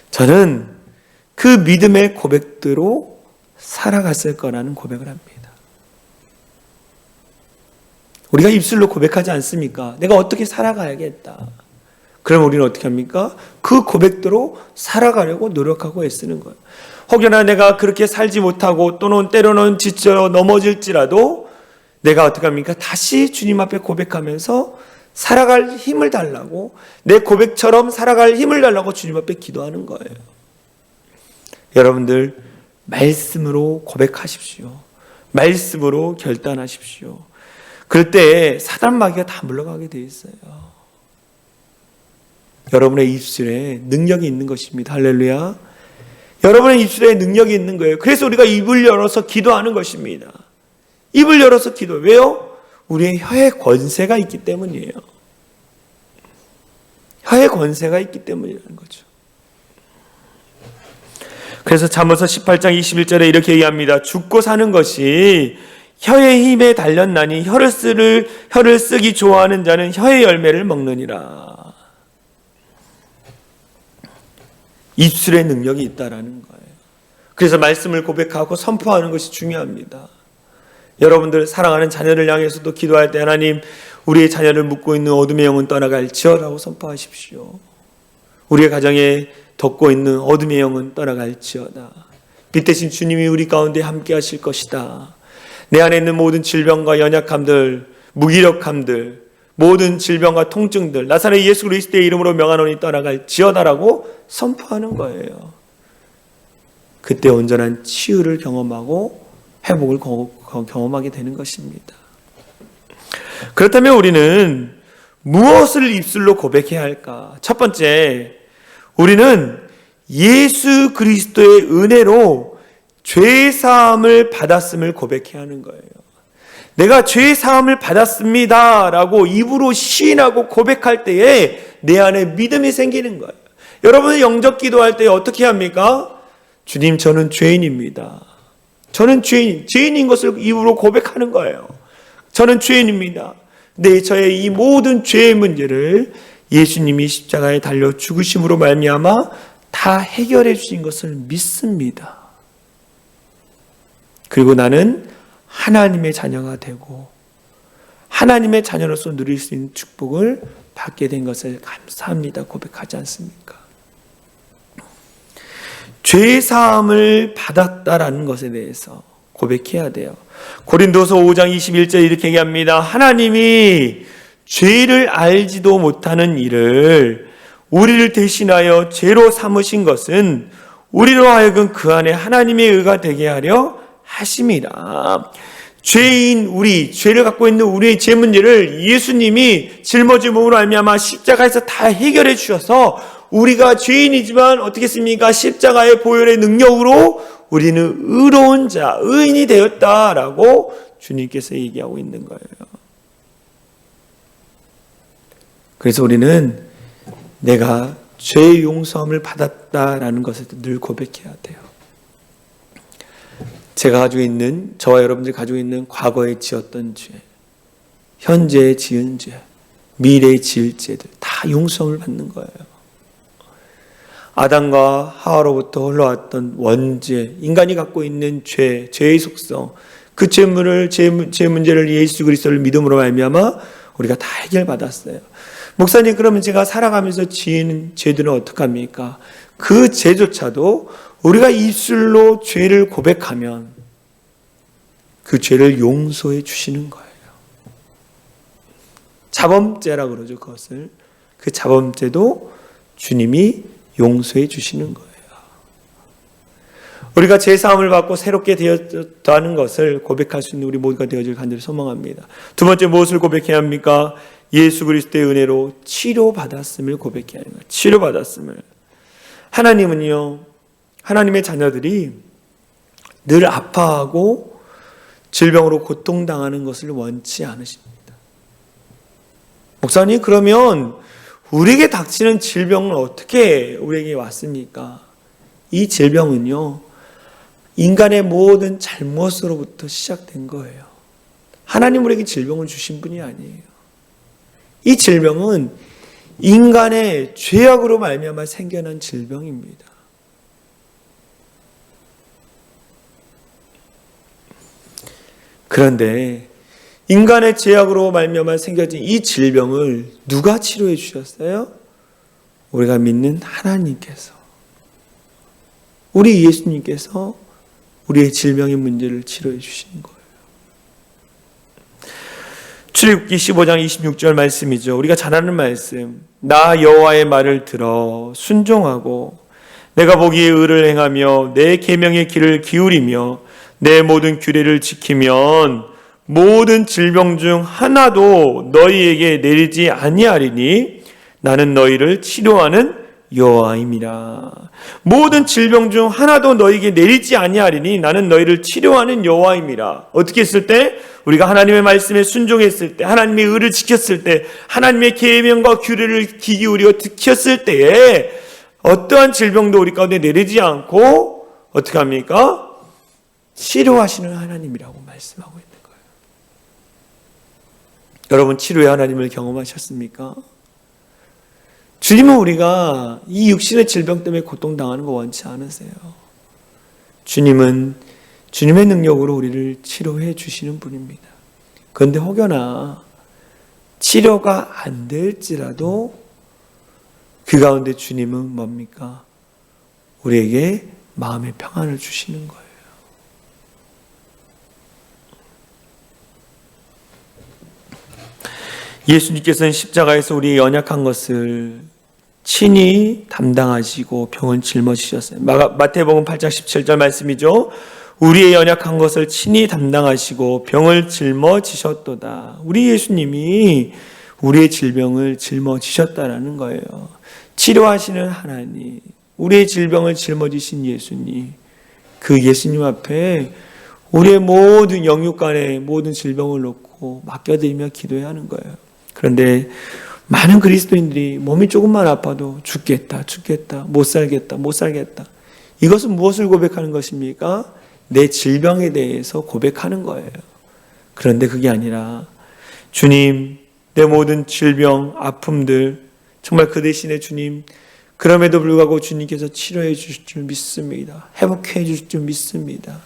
저는 그 믿음의 고백대로 살아갔을 거라는 고백을 합니다. 우리가 입술로 고백하지 않습니까? 내가 어떻게 살아가야겠다. 그럼 우리는 어떻게 합니까? 그 고백대로 살아가려고 노력하고 애쓰는 거예요. 혹여나 내가 그렇게 살지 못하고 또는 때로는 지쳐 넘어질지라도 내가 어떻게 합니까? 다시 주님 앞에 고백하면서 살아갈 힘을 달라고, 내 고백처럼 살아갈 힘을 달라고 주님 앞에 기도하는 거예요. 여러분들 말씀으로 고백하십시오. 말씀으로 결단하십시오. 그럴 때 사단 마귀가 다 물러가게 돼 있어요. 여러분의 입술에 능력이 있는 것입니다. 할렐루야. 여러분의 입술에 능력이 있는 거예요. 그래서 우리가 입을 열어서 기도하는 것입니다. 입을 열어서 기도. 왜요? 우리의 혀에 권세가 있기 때문이에요. 혀에 권세가 있기 때문이라는 거죠. 그래서 잠언서 18장 21절에 이렇게 얘기합니다. 죽고 사는 것이 혀의 힘에 달렸나니 혀를 쓰기 좋아하는 자는 혀의 열매를 먹느니라. 입술에 능력이 있다라는 거예요. 그래서 말씀을 고백하고 선포하는 것이 중요합니다. 여러분들 사랑하는 자녀를 향해서도 기도할 때 하나님 우리의 자녀를 묶고 있는 어둠의 영은 떠나갈지어라고 선포하십시오. 우리의 가정에 덮고 있는 어둠의 영은 떠나갈지어다. 빛 대신 주님이 우리 가운데 함께 하실 것이다. 내 안에 있는 모든 질병과 연약함들, 무기력함들, 모든 질병과 통증들 나사렛 예수 그리스도의 이름으로 명하노니 떠나갈지어다라고 선포하는 거예요. 그때 온전한 치유를 경험하고 회복을 경험하게 되는 것입니다. 그렇다면 우리는 무엇을 입술로 고백해야 할까? 첫 번째, 우리는 예수 그리스도의 은혜로 죄 사함을 받았음을 고백해야 하는 거예요. 내가 죄 사함을 받았습니다 라고 입으로 시인하고 고백할 때에 내 안에 믿음이 생기는 거예요. 여러분은 영접 기도할 때 어떻게 합니까? 주님, 저는 죄인입니다. 저는 죄인인 것을 입으로 고백하는 거예요. 저는 죄인입니다. 네, 저의 이 모든 죄의 문제를 예수님이 십자가에 달려 죽으심으로 말미암아 다 해결해 주신 것을 믿습니다. 그리고 나는 하나님의 자녀가 되고 하나님의 자녀로서 누릴 수 있는 축복을 받게 된 것을 감사합니다. 고백하지 않습니까? 죄 사함을 받았다라는 것에 대해서 고백해야 돼요. 고린도서 5장 21절 이렇게 얘기합니다. 하나님이 죄를 알지도 못하는 이를 우리를 대신하여 죄로 삼으신 것은 우리로 하여금 그 안에 하나님의 의가 되게 하려 하심이라. 죄인 우리, 죄를 갖고 있는 우리의 죄 문제를 예수님이 짊어짐으로 말미암아 십자가에서 다 해결해 주셔서 우리가 죄인이지만 어떻게 했습니까? 십자가의 보혈의 능력으로 우리는 의로운 자, 의인이 되었다라고 주님께서 얘기하고 있는 거예요. 그래서 우리는 내가 죄의 용서함을 받았다라는 것을 늘 고백해야 돼요. 제가 가지고 있는, 저와 여러분들이 가지고 있는 과거에 지었던 죄, 현재에 지은 죄, 미래에 지을 죄들 다 용서함을 받는 거예요. 아담과 하와로부터 흘러왔던 원죄, 인간이 갖고 있는 죄, 죄의 속성, 그 죄 문제를 예수 그리스도를 믿음으로 말미암아 우리가 다 해결받았어요. 목사님, 그러면 제가 살아가면서 지은 죄들은 어떡합니까? 그 죄조차도 우리가 입술로 죄를 고백하면 그 죄를 용서해 주시는 거예요. 자범죄라 그러죠, 그것을. 그 자범죄도 주님이 용서해 주시는 거예요. 우리가 죄사함을 받고 새롭게 되었다는 것을 고백할 수 있는 우리 모두가 되어질 간절히 소망합니다. 두 번째, 무엇을 고백해야 합니까? 예수 그리스도의 은혜로 치료받았음을 고백해야 하는 거예요. 치료받았음을. 하나님은요, 하나님의 자녀들이 늘 아파하고 질병으로 고통당하는 것을 원치 않으십니다. 목사님, 그러면 우리에게 닥치는 질병은 어떻게 우리에게 왔습니까? 이 질병은요, 인간의 모든 잘못으로부터 시작된 거예요. 하나님 우리에게 질병을 주신 분이 아니에요. 이 질병은 인간의 죄악으로 말미암아 생겨난 질병입니다. 그런데 인간의 죄악으로 말미암아 생겨진 이 질병을 누가 치료해 주셨어요? 우리가 믿는 하나님께서, 우리 예수님께서 우리의 질병의 문제를 치료해 주시는 거예요. 출애굽기 15장 26절 말씀이죠. 우리가 잘 아는 말씀. 나 여호와의 말을 들어 순종하고 내가 보기에 의를 행하며 내 계명의 길을 기울이며 내 모든 규례를 지키면 모든 질병 중 하나도 너희에게 내리지 아니하리니 나는 너희를 치료하는 여호와임이라. 모든 질병 중 하나도 너희에게 내리지 아니하리니 나는 너희를 치료하는 여호와임이라. 어떻게 했을 때? 우리가 하나님의 말씀에 순종했을 때, 하나님의 의를 지켰을 때, 하나님의 계명과 규례를 귀 기울여 지켰을 때에 어떠한 질병도 우리 가운데 내리지 않고 어떻게 합니까? 치료하시는 하나님이라고 말씀하고 있는 거예요. 여러분, 치료의 하나님을 경험하셨습니까? 주님은 우리가 이 육신의 질병 때문에 고통당하는 거 원치 않으세요. 주님은 주님의 능력으로 우리를 치료해 주시는 분입니다. 그런데 혹여나 치료가 안 될지라도 그 가운데 주님은 뭡니까? 우리에게 마음의 평안을 주시는 거예요. 예수님께서는 십자가에서 우리의 연약한 것을 친히 담당하시고 병을 짊어지셨어요. 마태복음 8장 17절 말씀이죠. 우리의 연약한 것을 친히 담당하시고 병을 짊어지셨도다. 우리 예수님이 우리의 질병을 짊어지셨다라는 거예요. 치료하시는 하나님, 우리의 질병을 짊어지신 예수님, 그 예수님 앞에 우리의 모든 영육간의 모든 질병을 놓고 맡겨드리며 기도해야 하는 거예요. 그런데 많은 그리스도인들이 몸이 조금만 아파도 죽겠다, 못 살겠다. 이것은 무엇을 고백하는 것입니까? 내 질병에 대해서 고백하는 거예요. 그런데 그게 아니라 주님, 내 모든 질병, 아픔들 정말 그 대신에 주님, 그럼에도 불구하고 주님께서 치료해 주실 줄 믿습니다. 회복해 주실 줄 믿습니다.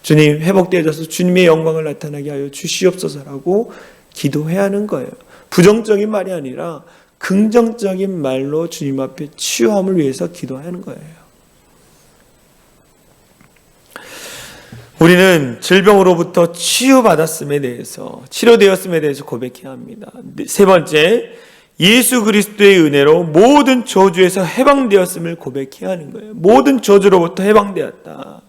주님, 회복되어져서 주님의 영광을 나타나게 하여 주시옵소서라고 기도해야 하는 거예요. 부정적인 말이 아니라 긍정적인 말로 주님 앞에 치유함을 위해서 기도하는 거예요. 우리는 질병으로부터 치유받았음에 대해서, 치료되었음에 대해서 고백해야 합니다. 세 번째, 예수 그리스도의 은혜로 모든 저주에서 해방되었음을 고백해야 하는 거예요. 모든 저주로부터 해방되었다.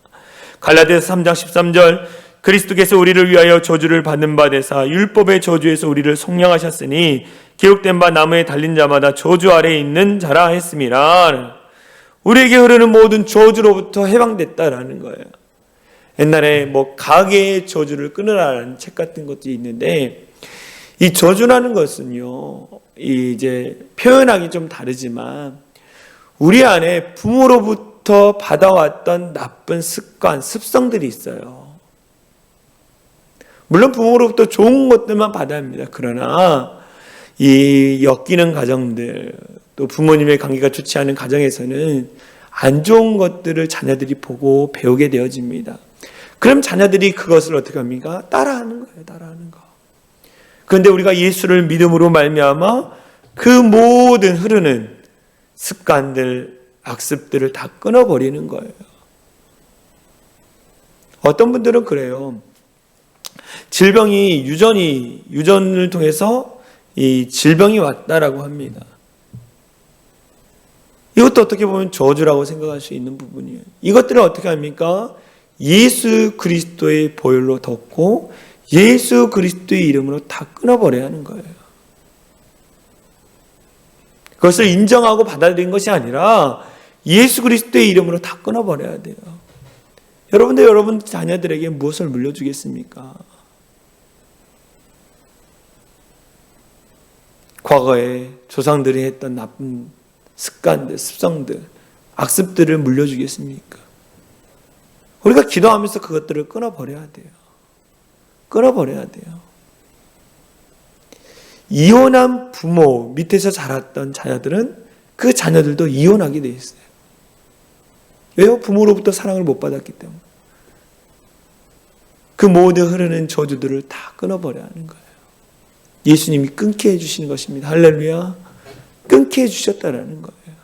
갈라디아서 3장 13절, 그리스도께서 우리를 위하여 저주를 받는 바 되사 율법의 저주에서 우리를 속량하셨으니 기록된 바 나무에 달린 자마다 저주 아래에 있는 자라 했음이라. 우리에게 흐르는 모든 저주로부터 해방됐다라는 거예요. 옛날에 가게의 저주를 끊으라는 책 같은 것도 있는데, 이 저주라는 것은요, 이제 표현하기 좀 다르지만 우리 안에 부모로부터 받아왔던 나쁜 습관, 습성들이 있어요. 물론 부모로부터 좋은 것들만 받아야 합니다. 그러나 이 엮이는 가정들, 또 부모님의 관계가 좋지 않은 가정에서는 안 좋은 것들을 자녀들이 보고 배우게 되어집니다. 그럼 자녀들이 그것을 어떻게 합니까? 따라하는 거예요. 따라하는 거. 그런데 우리가 예수를 믿음으로 말미암아 그 모든 흐르는 습관들, 악습들을 다 끊어버리는 거예요. 어떤 분들은 그래요. 질병이 유전을 통해서 이 질병이 왔다라고 합니다. 이것도 어떻게 보면 저주라고 생각할 수 있는 부분이에요. 이것들을 어떻게 합니까? 예수 그리스도의 보혈로 덮고 예수 그리스도의 이름으로 다 끊어버려야 하는 거예요. 그것을 인정하고 받아들인 것이 아니라 예수 그리스도의 이름으로 다 끊어버려야 돼요. 여러분 자녀들에게 무엇을 물려주겠습니까? 과거에 조상들이 했던 나쁜 습관들, 습성들, 악습들을 물려주겠습니까? 우리가 기도하면서 그것들을 끊어버려야 돼요. 끊어버려야 돼요. 이혼한 부모 밑에서 자랐던 자녀들은 그 자녀들도 이혼하게 돼 있어요. 왜요? 부모로부터 사랑을 못 받았기 때문에. 그 모든 흐르는 저주들을 다 끊어버려야 하는 거예요. 예수님이 끊게 해주시는 것입니다. 할렐루야. 끊게 해주셨다라는 거예요.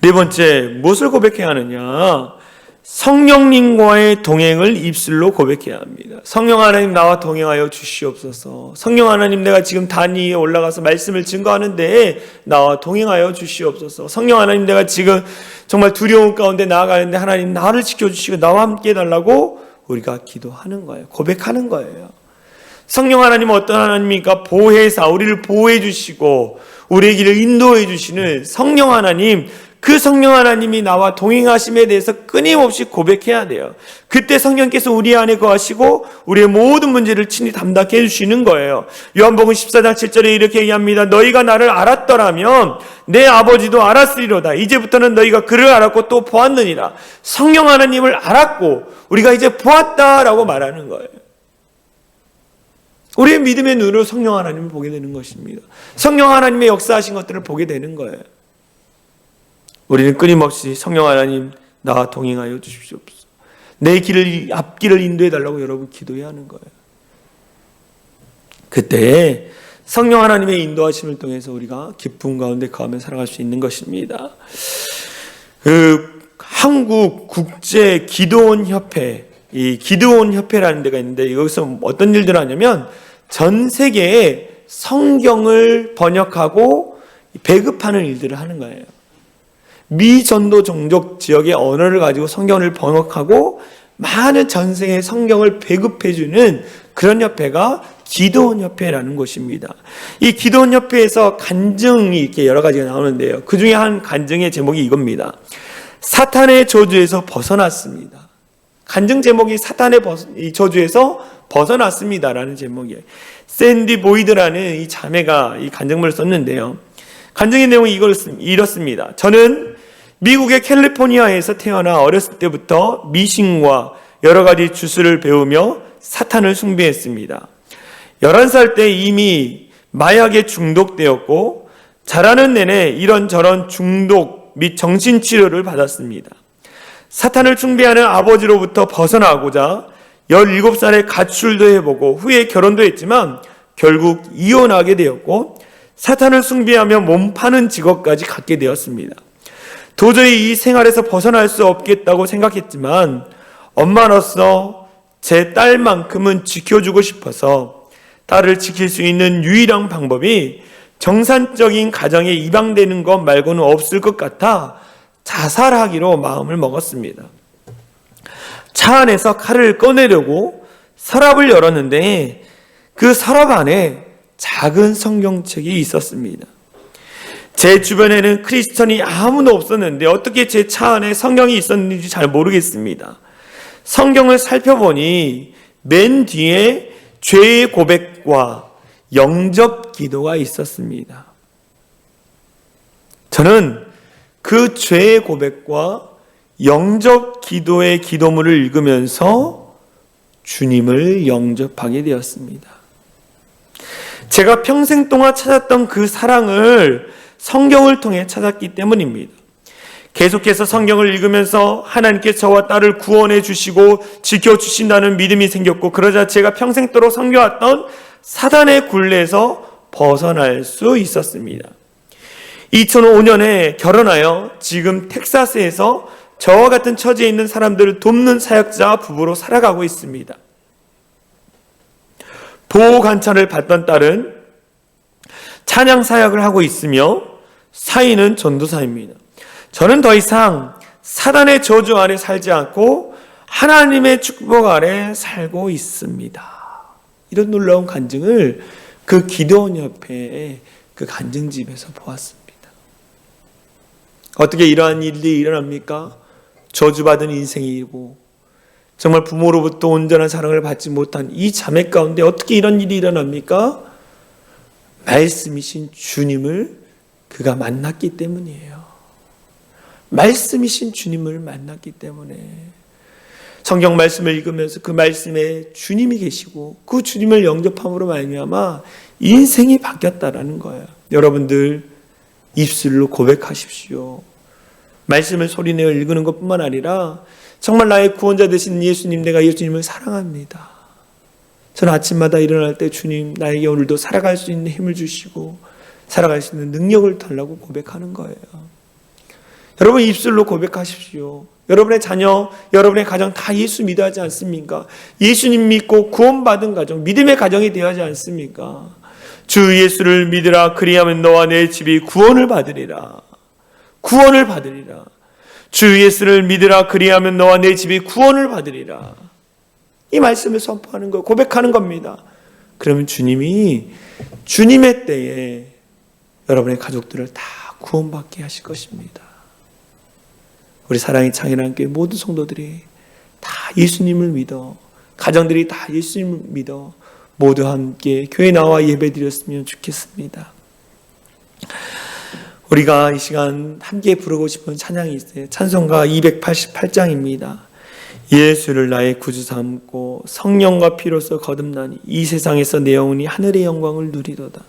네 번째, 무엇을 고백해야 하느냐? 성령님과의 동행을 입술로 고백해야 합니다. 성령 하나님 나와 동행하여 주시옵소서. 성령 하나님 내가 지금 단 위에 올라가서 말씀을 증거하는데 나와 동행하여 주시옵소서. 성령 하나님 내가 지금 정말 두려움 가운데 나아가는데 하나님 나를 지켜주시고 나와 함께 해달라고 우리가 기도하는 거예요. 고백하는 거예요. 성령 하나님은 어떤 하나님입니까? 보혜사, 우리를 보호해 주시고 우리의 길을 인도해 주시는 성령 하나님, 그 성령 하나님이 나와 동행하심에 대해서 끊임없이 고백해야 돼요. 그때 성령께서 우리 안에 거하시고 우리의 모든 문제를 친히 담당해 주시는 거예요. 요한복음 14장 7절에 이렇게 얘기합니다. 너희가 나를 알았더라면 내 아버지도 알았으리로다. 이제부터는 너희가 그를 알았고 또 보았느니라. 성령 하나님을 알았고 우리가 이제 보았다라고 말하는 거예요. 우리의 믿음의 눈으로 성령 하나님을 보게 되는 것입니다. 성령 하나님의 역사하신 것들을 보게 되는 거예요. 우리는 끊임없이 성령 하나님 나와 동행하여 주십시옵소서. 내 앞길을 인도해 달라고 여러분 기도해야 하는 거예요. 그때 성령 하나님의 인도하심을 통해서 우리가 기쁨 가운데 거하며 살아갈 수 있는 것입니다. 한국 국제 기도원 협회, 이 기도원 협회라는 데가 있는데 여기서 어떤 일들을 하냐면 전 세계에 성경을 번역하고 배급하는 일들을 하는 거예요. 미전도 종족 지역의 언어를 가지고 성경을 번역하고 많은 전 세계에 성경을 배급해주는 그런 협회가 기도원 협회라는 곳입니다. 이 기도원 협회에서 간증이 이렇게 여러 가지가 나오는데요. 그 중에 한 간증의 제목이 이겁니다. 사탄의 저주에서 벗어났습니다. 간증 제목이 사탄의 저주에서 벗어났습니다라는 제목이에요. 샌디 보이드라는 이 자매가 이 간증문을 썼는데요. 간증의 내용이 이렇습니다. 저는 미국의 캘리포니아에서 태어나 어렸을 때부터 미신과 여러 가지 주술을 배우며 사탄을 숭배했습니다. 11살 때 이미 마약에 중독되었고 자라는 내내 이런저런 중독 및 정신치료를 받았습니다. 사탄을 숭배하는 아버지로부터 벗어나고자 17살에 가출도 해보고 후에 결혼도 했지만 결국 이혼하게 되었고 사탄을 숭배하며 몸 파는 직업까지 갖게 되었습니다. 도저히 이 생활에서 벗어날 수 없겠다고 생각했지만 엄마로서 제 딸만큼은 지켜주고 싶어서 딸을 지킬 수 있는 유일한 방법이 정상적인 가정에 입양되는 것 말고는 없을 것 같아 자살하기로 마음을 먹었습니다. 차 안에서 칼을 꺼내려고 서랍을 열었는데 그 서랍 안에 작은 성경책이 있었습니다. 제 주변에는 크리스천이 아무도 없었는데 어떻게 제 차 안에 성경이 있었는지 잘 모르겠습니다. 성경을 살펴보니 맨 뒤에 죄의 고백과 영접 기도가 있었습니다. 저는 그 죄의 고백과 영접 기도의 기도문을 읽으면서 주님을 영접하게 되었습니다. 제가 평생 동안 찾았던 그 사랑을 성경을 통해 찾았기 때문입니다. 계속해서 성경을 읽으면서 하나님께 저와 딸을 구원해 주시고 지켜주신다는 믿음이 생겼고, 그러자 제가 평생도록 섬겨왔던 사단의 굴레에서 벗어날 수 있었습니다. 2005년에 결혼하여 지금 텍사스에서 저와 같은 처지에 있는 사람들을 돕는 사역자 부부로 살아가고 있습니다. 보호 관찰을 받던 딸은 찬양 사역을 하고 있으며 사위는 전도사입니다. 저는 더 이상 사단의 저주 아래 살지 않고 하나님의 축복 아래 살고 있습니다. 이런 놀라운 간증을 그 기도원 협회의 그 간증집에서 보았습니다. 어떻게 이러한 일이 일어납니까? 저주받은 인생이고 정말 부모로부터 온전한 사랑을 받지 못한 이 자매 가운데 어떻게 이런 일이 일어납니까? 말씀이신 주님을 그가 만났기 때문이에요. 말씀이신 주님을 만났기 때문에 성경 말씀을 읽으면서 그 말씀에 주님이 계시고 그 주님을 영접함으로 말미암아 인생이 바뀌었다라는 거예요. 여러분들 입술로 고백하십시오. 말씀을 소리내어 읽는 것뿐만 아니라 정말 나의 구원자 되신 예수님, 내가 예수님을 사랑합니다. 저는 아침마다 일어날 때 주님 나에게 오늘도 살아갈 수 있는 힘을 주시고 살아갈 수 있는 능력을 달라고 고백하는 거예요. 여러분 입술로 고백하십시오. 여러분의 자녀, 여러분의 가정 다 예수 믿어 하지 않습니까? 예수님 믿고 구원받은 가정, 믿음의 가정이 되어야 하지 않습니까? 주 예수를 믿으라. 그리하면 너와 내 집이 구원을 받으리라. 구원을 받으리라. 주 예수를 믿으라. 그리하면 너와 내 집이 구원을 받으리라. 이 말씀을 선포하는 거, 고백하는 겁니다. 그러면 주님이 주님의 때에 여러분의 가족들을 다 구원받게 하실 것입니다. 우리 사랑의 창이라는 모든 성도들이 다 예수님을 믿어, 가정들이 다 예수님을 믿어 모두 함께 교회 나와 예배드렸으면 좋겠습니다. 우리가 이 시간 함께 부르고 싶은 찬양이 있어요. 찬송가 288장입니다. 예수를 나의 구주 삼고 성령과 피로써 거듭나니 이 세상에서 내 영혼이 하늘의 영광을 누리도다.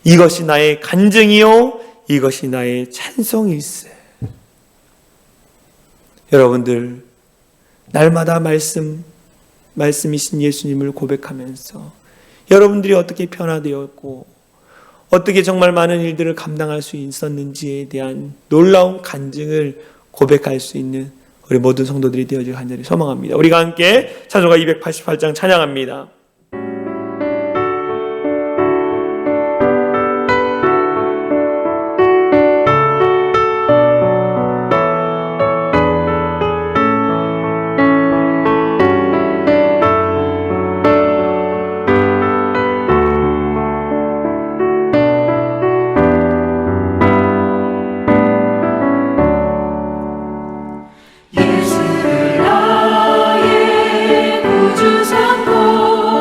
이것이 나의 간증이요 이것이 나의 찬송일세. 여러분들 날마다 말씀이신 예수님을 고백하면서 여러분들이 어떻게 변화되었고 어떻게 정말 많은 일들을 감당할 수 있었는지에 대한 놀라운 간증을 고백할 수 있는 우리 모든 성도들이 되어질 간절히 소망합니다. 우리가 함께 찬송가 288장 찬양합니다. 예수를 나의 구주 삼고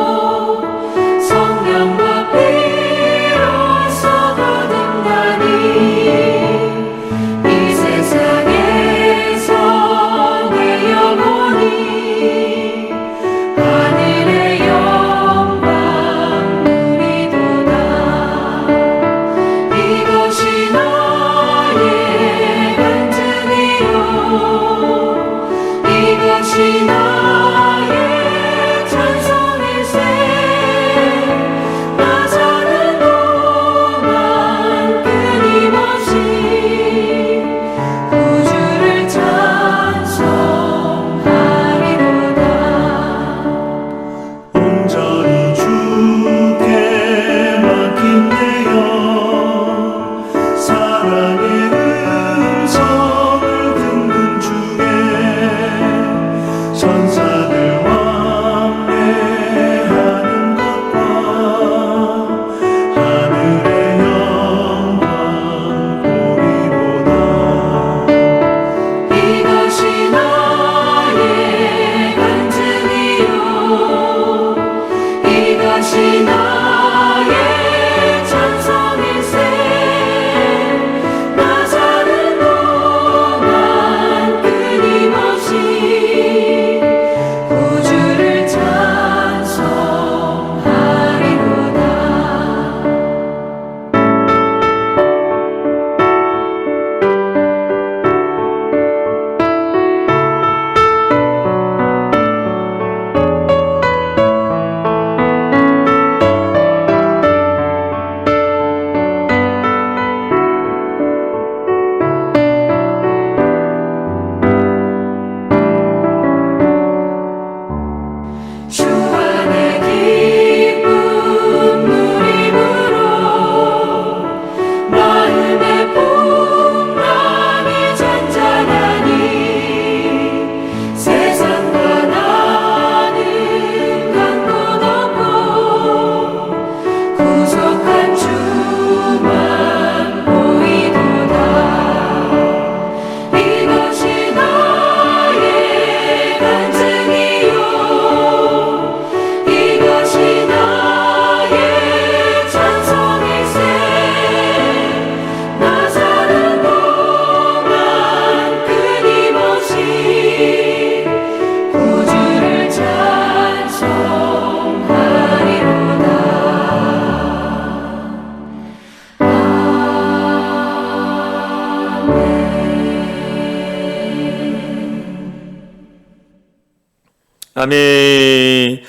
아멘.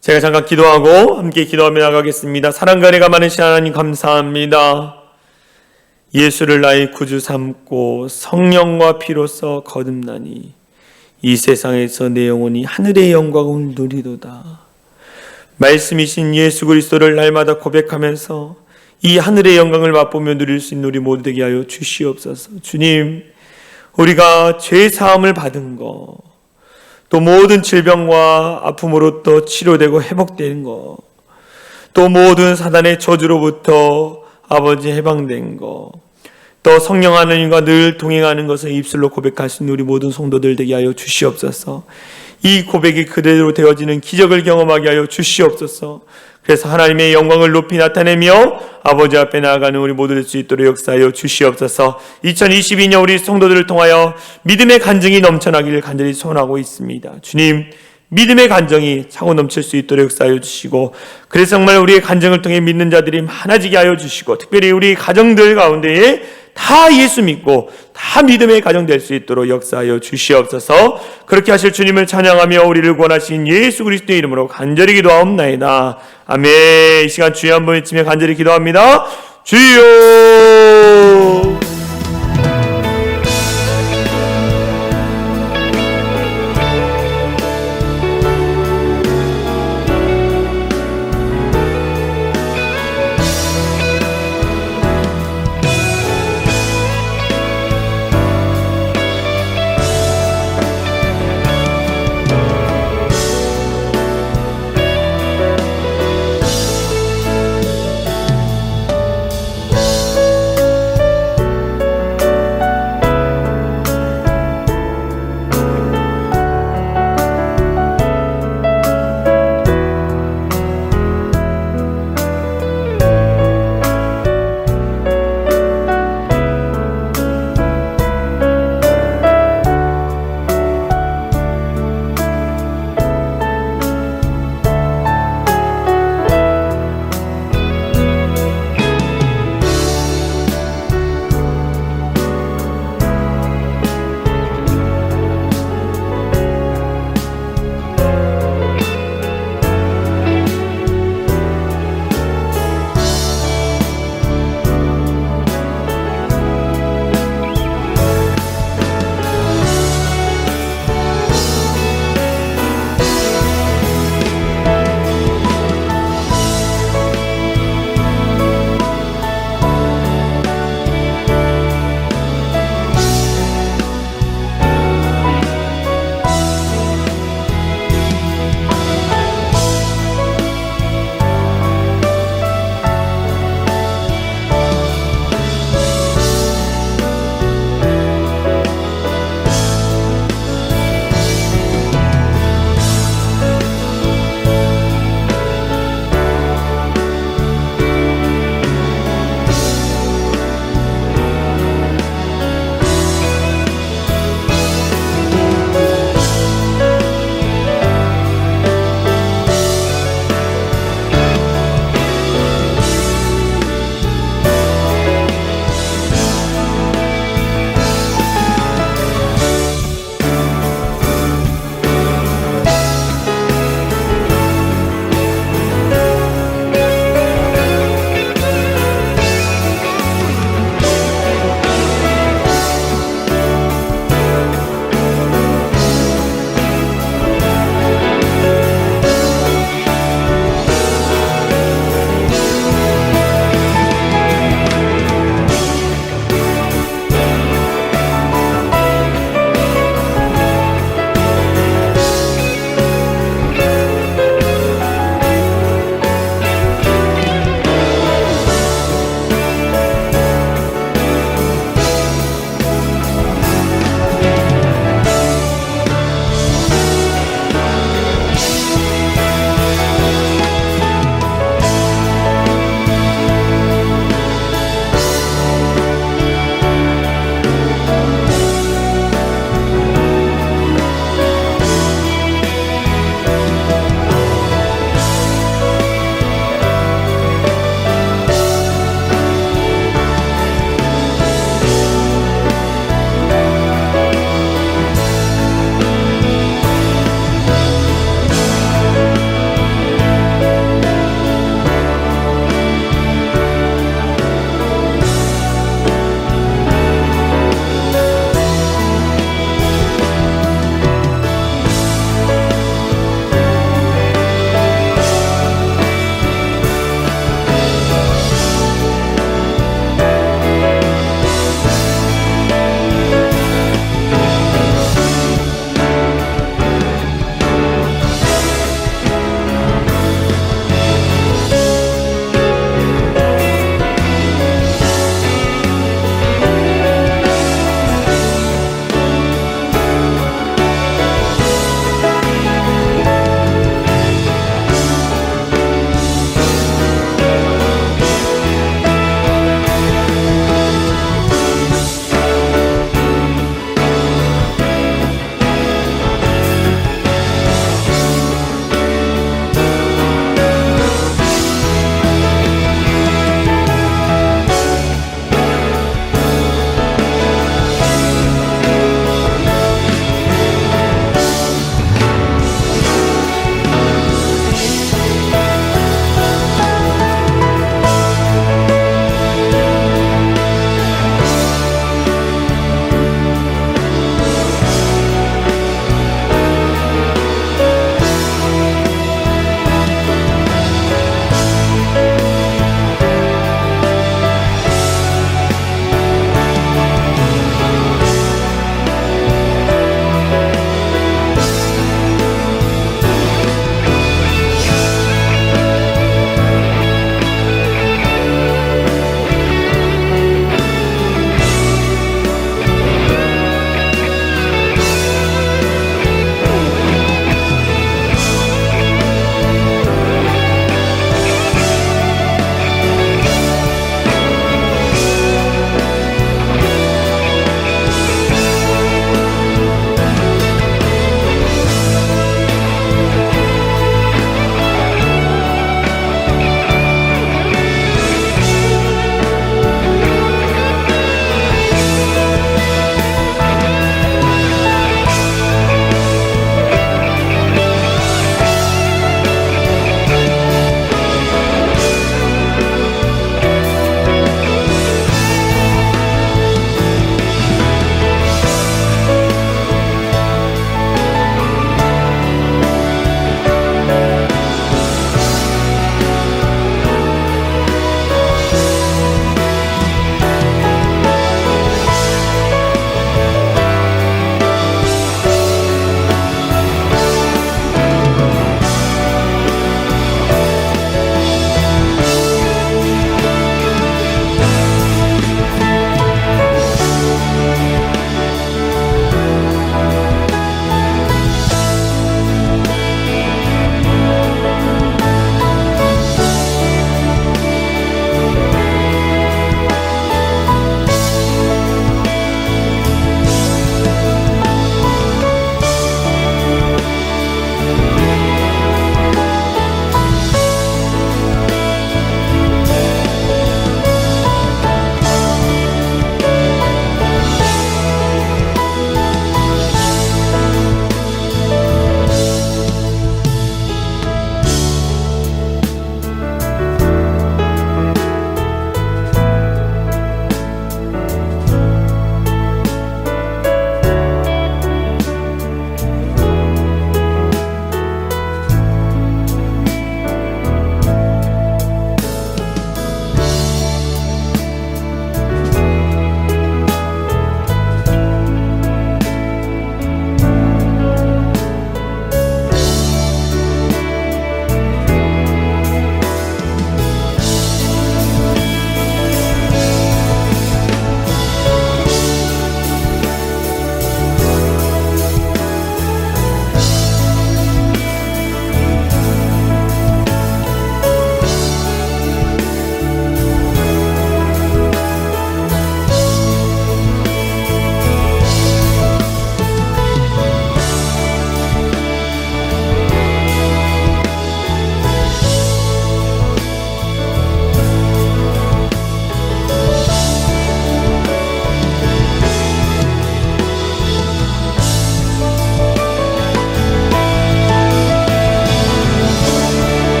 제가 잠깐 기도하고 함께 기도하며 나가겠습니다. 사랑과 은혜가 많으신 하나님 감사합니다. 예수를 나의 구주 삼고 성령과 피로써 거듭나니 이 세상에서 내 영혼이 하늘의 영광을 누리도다. 말씀이신 예수 그리스도를 날마다 고백하면서 이 하늘의 영광을 맛보며 누릴 수 있는 우리 모두 되게 하여 주시옵소서. 주님, 우리가 죄 사함을 받은 거, 또 모든 질병과 아픔으로부터 치료되고 회복되는 거, 또 모든 사단의 저주로부터 아버지 해방된 거, 또 성령 하나님과 늘 동행하는 것을 입술로 고백하신 우리 모든 성도들 되게 하여 주시옵소서. 이 고백이 그대로 되어지는 기적을 경험하게 하여 주시옵소서. 그래서 하나님의 영광을 높이 나타내며 아버지 앞에 나아가는 우리 모두 될 수 있도록 역사하여 주시옵소서. 2022년 우리 성도들을 통하여 믿음의 간증이 넘쳐나기를 간절히 소원하고 있습니다. 주님, 믿음의 간증이 차고 넘칠 수 있도록 역사하여 주시고, 그래서 정말 우리의 간증을 통해 믿는 자들이 많아지게 하여 주시고, 특별히 우리 가정들 가운데에 다 예수 믿고 다 믿음의 가정 될 수 있도록 역사하여 주시옵소서. 그렇게 하실 주님을 찬양하며 우리를 구원하신 예수 그리스도의 이름으로 간절히 기도하옵나이다. 아멘. 이 시간 주여 한번 외치며 간절히 기도합니다. 주여.